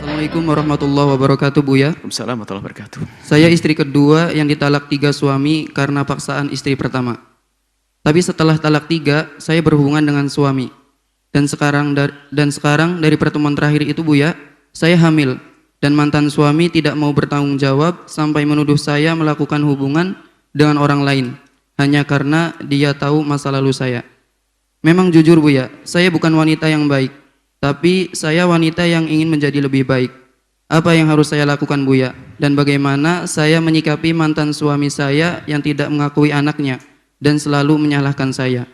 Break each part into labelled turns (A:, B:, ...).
A: Assalamualaikum warahmatullahi wabarakatuh, Buya.
B: Waalaikumsalam warahmatullahi wabarakatuh.
A: Saya istri kedua yang ditalak 3 suami karena paksaan istri pertama. Tapi setelah talak 3, saya berhubungan dengan suami. Dan sekarang dari pertemuan terakhir itu, Buya, saya hamil. Dan mantan suami tidak mau bertanggung jawab sampai menuduh saya melakukan hubungan dengan orang lain. Hanya karena dia tahu masa lalu saya. Memang jujur, Buya, saya bukan wanita yang baik. Tapi saya wanita yang ingin menjadi lebih baik. Apa yang harus saya lakukan, Buya? Dan bagaimana saya menyikapi mantan suami saya yang tidak mengakui anaknya dan selalu menyalahkan saya?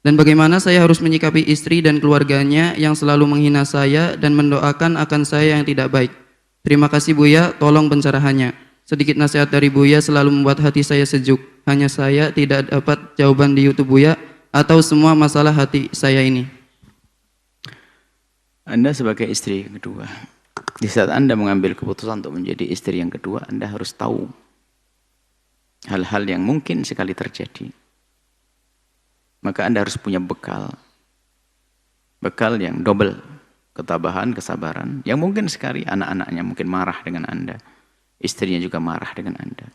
A: Dan bagaimana saya harus menyikapi istri dan keluarganya yang selalu menghina saya dan mendoakan akan saya yang tidak baik? Terima kasih, Buya, tolong pencerahannya. Sedikit nasihat dari Buya selalu membuat hati saya sejuk. Hanya saya tidak dapat jawaban di YouTube, Buya, atau semua masalah hati saya ini.
B: Anda sebagai istri yang kedua, di saat Anda mengambil keputusan untuk menjadi istri yang kedua, Anda harus tahu hal-hal yang mungkin sekali terjadi. Maka Anda harus punya bekal yang double, ketabahan, kesabaran, yang mungkin sekali anak-anaknya mungkin marah dengan Anda, istrinya juga marah dengan Anda.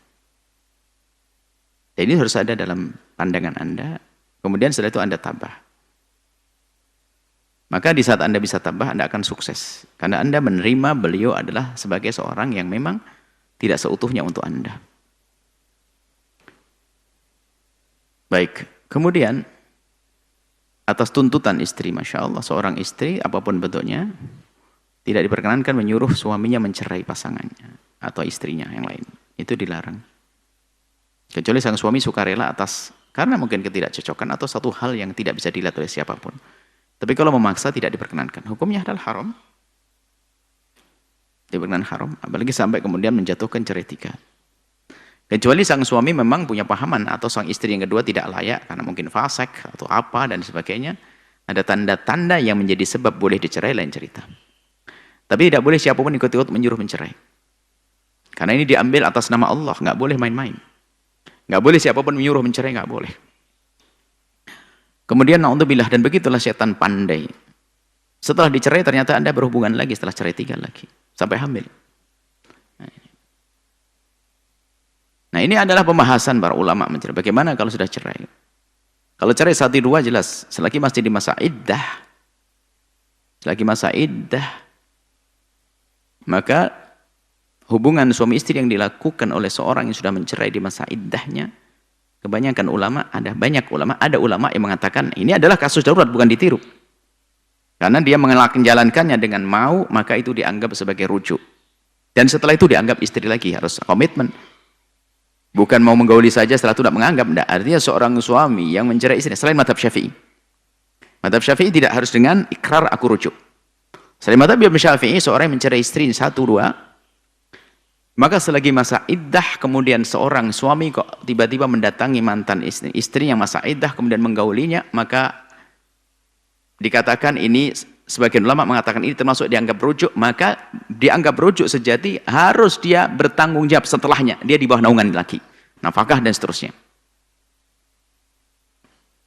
B: Dan ini harus ada dalam pandangan Anda, kemudian setelah itu Anda tabah. Maka di saat Anda bisa tabah, Anda akan sukses. Karena Anda menerima beliau adalah sebagai seorang yang memang tidak seutuhnya untuk Anda. Baik, kemudian atas tuntutan istri, Masya Allah, seorang istri apapun bentuknya, tidak diperkenankan menyuruh suaminya mencerai pasangannya atau istrinya yang lain. Itu dilarang. Kecuali sang suami sukarela atas, karena mungkin ketidakcocokan atau satu hal yang tidak bisa dilihat oleh siapapun. Tapi kalau memaksa tidak diperkenankan. Hukumnya adalah haram. Diperkenankan haram. Apalagi sampai kemudian menjatuhkan cerai 3. Kecuali sang suami memang punya pahaman atau sang istri yang kedua tidak layak karena mungkin fasik atau apa dan sebagainya. Ada tanda-tanda yang menjadi sebab boleh dicerai, lain cerita. Tapi tidak boleh siapapun ikut-ikut menyuruh mencerai. Karena ini diambil atas nama Allah. Nggak boleh main-main. Nggak boleh siapapun menyuruh mencerai, nggak boleh. Kemudian na'udzubillah, dan begitulah setan pandai. Setelah dicerai ternyata Anda berhubungan lagi setelah cerai 3 lagi. Sampai hamil. Nah ini adalah pembahasan para ulama mencerai. Bagaimana kalau sudah cerai? Kalau cerai 1, 2 jelas. Selagi masih di masa iddah. Selagi masa iddah. Maka hubungan suami istri yang dilakukan oleh seorang yang sudah mencerai di masa iddahnya, kebanyakan ulama, ada ulama yang mengatakan ini adalah kasus darurat, bukan ditiru. Karena dia menjalankannya dengan mau, maka itu dianggap sebagai rujuk. Dan setelah itu dianggap istri lagi, harus komitmen. Bukan mau menggauli saja setelah itu tidak menganggap. Tidak. Artinya seorang suami yang mencerai istri, selain madhab Syafi'i. Madhab Syafi'i tidak harus dengan ikrar aku rujuk. Selain madhab Syafi'i, seorang yang mencerai istri 1, 2, maka selagi masa iddah kemudian seorang suami kok tiba-tiba mendatangi mantan istri yang masa iddah kemudian menggaulinya, maka dikatakan ini, sebagian ulama mengatakan ini termasuk dianggap rujuk, maka dianggap rujuk sejati harus dia bertanggung jawab setelahnya, dia di bawah naungan laki, nafkah dan seterusnya.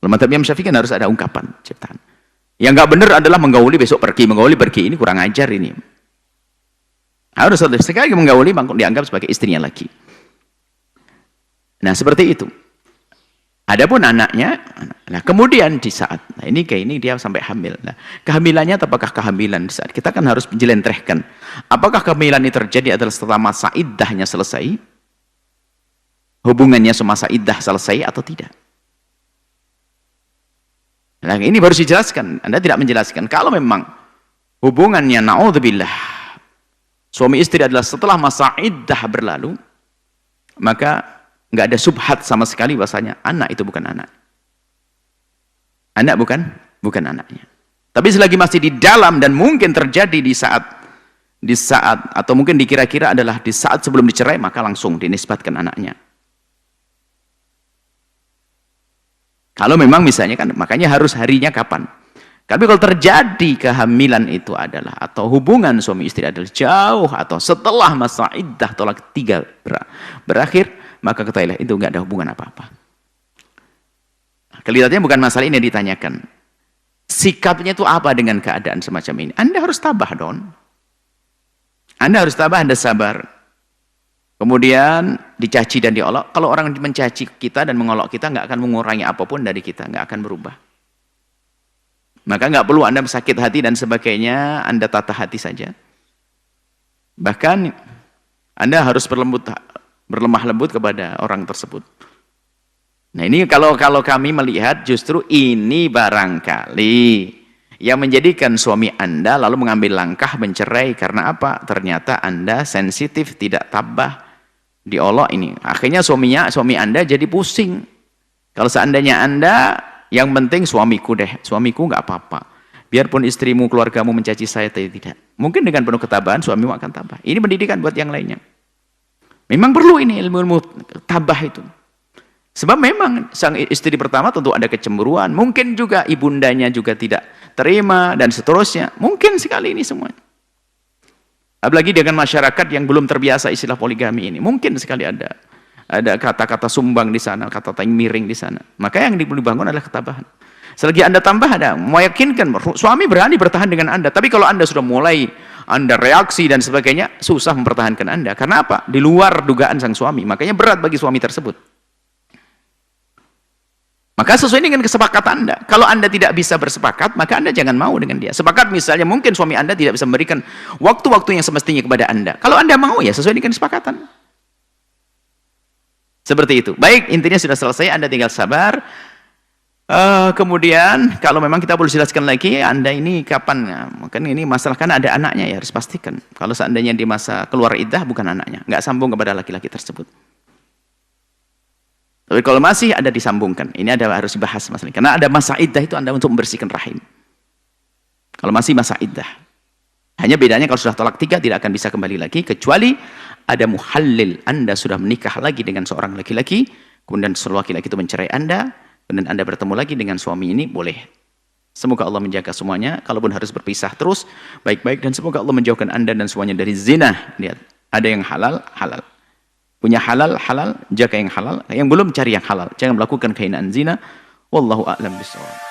B: Kalau mazhab Imam Syafi'i kan harus ada ungkapan ciptaan. Yang nggak benar adalah menggauli besok pergi, menggauli pergi, ini kurang ajar ini. Harus sekali menggauli dianggap sebagai istrinya lagi. Nah seperti itu. Adapun anaknya, nah kemudian di saat, nah ini dia sampai hamil. Nah, kehamilannya apakah kehamilan di saat kita kan harus menjelentrehkan. Apakah kehamilan ini terjadi adalah setelah masa iddahnya selesai? Hubungannya semasa iddah selesai atau tidak? Nah ini baru dijelaskan. Anda tidak menjelaskan. Kalau memang hubungannya na'udzubillah suami istri adalah setelah masa iddah berlalu, maka nggak ada subhat sama sekali bahasanya anak itu bukan anak. Anak bukan anaknya. Tapi selagi masih di dalam dan mungkin terjadi di saat atau mungkin dikira-kira adalah di saat sebelum dicerai, maka langsung dinisbatkan anaknya. Kalau memang misalnya kan, makanya harus harinya kapan. Tapi kalau terjadi kehamilan itu adalah, atau hubungan suami istri adalah jauh, atau setelah masa iddah tolak 3 berakhir, maka ketahuilah itu nggak ada hubungan apa-apa. Kelihatannya bukan masalah ini yang ditanyakan. Sikapnya itu apa dengan keadaan semacam ini? Anda harus tabah dong. Anda harus tabah, Anda sabar. Kemudian dicaci dan diolok. Kalau orang mencaci kita dan mengolok kita, nggak akan mengurangi apapun dari kita, nggak akan berubah. Maka nggak perlu Anda sakit hati dan sebagainya, Anda tata hati saja. Bahkan Anda harus berlemah lembut kepada orang tersebut. Nah ini kalau kami melihat justru ini barangkali yang menjadikan suami Anda lalu mengambil langkah mencerai. Karena apa? Ternyata Anda sensitif, tidak tabah, diolok ini. Akhirnya suami Anda jadi pusing. Kalau seandainya Anda, yang penting suamiku deh, suamiku nggak apa-apa. Biarpun istrimu, keluargamu mencaci saya, tidak. Mungkin dengan penuh ketabahan suamimu akan tabah. Ini pendidikan buat yang lainnya. Memang perlu ini ilmu tabah itu. Sebab memang sang istri pertama tentu ada kecemburuan. Mungkin juga ibundanya juga tidak terima dan seterusnya. Mungkin sekali ini semuanya. Apalagi dengan masyarakat yang belum terbiasa istilah poligami ini. Mungkin sekali ada kata-kata sumbang di sana, kata-kata yang miring di sana. Maka yang dibangun adalah ketabahan. Selagi Anda tambah, ada meyakinkan suami berani bertahan dengan Anda. Tapi kalau Anda sudah mulai Anda reaksi dan sebagainya, susah mempertahankan Anda. Karena apa? Di luar dugaan sang suami. Makanya berat bagi suami tersebut. Maka sesuai dengan kesepakatan Anda. Kalau Anda tidak bisa bersepakat, maka Anda jangan mau dengan dia. Sepakat misalnya mungkin suami Anda tidak bisa memberikan waktu-waktu yang semestinya kepada Anda. Kalau Anda mau ya sesuai dengan kesepakatan. Seperti itu. Baik, intinya sudah selesai, Anda tinggal sabar. Kemudian kalau memang kita perlu jelaskan lagi, Anda ini kapan? Mungkin ini masalah kan ada anaknya ya, harus pastikan. Kalau seandainya di masa keluar iddah bukan anaknya, nggak sambung kepada laki-laki tersebut. Tapi kalau masih ada disambungkan, ini harus dibahas masalah. Karena ada masa iddah itu Anda untuk membersihkan rahim. Kalau masih masa iddah, hanya bedanya kalau sudah tolak 3 tidak akan bisa kembali lagi kecuali ada muhallil. Anda sudah menikah lagi dengan seorang laki-laki, kemudian seorang laki-laki itu mencerai Anda, kemudian Anda bertemu lagi dengan suami ini, boleh. Semoga Allah menjaga semuanya. Kalaupun harus berpisah terus, baik-baik, dan semoga Allah menjauhkan Anda dan semuanya dari zina. Lihat, ada yang halal, halal. Punya halal, halal, jaga yang halal. Yang belum, cari yang halal. Jangan melakukan kehinaan zina. Wallahu a'lam bishawab.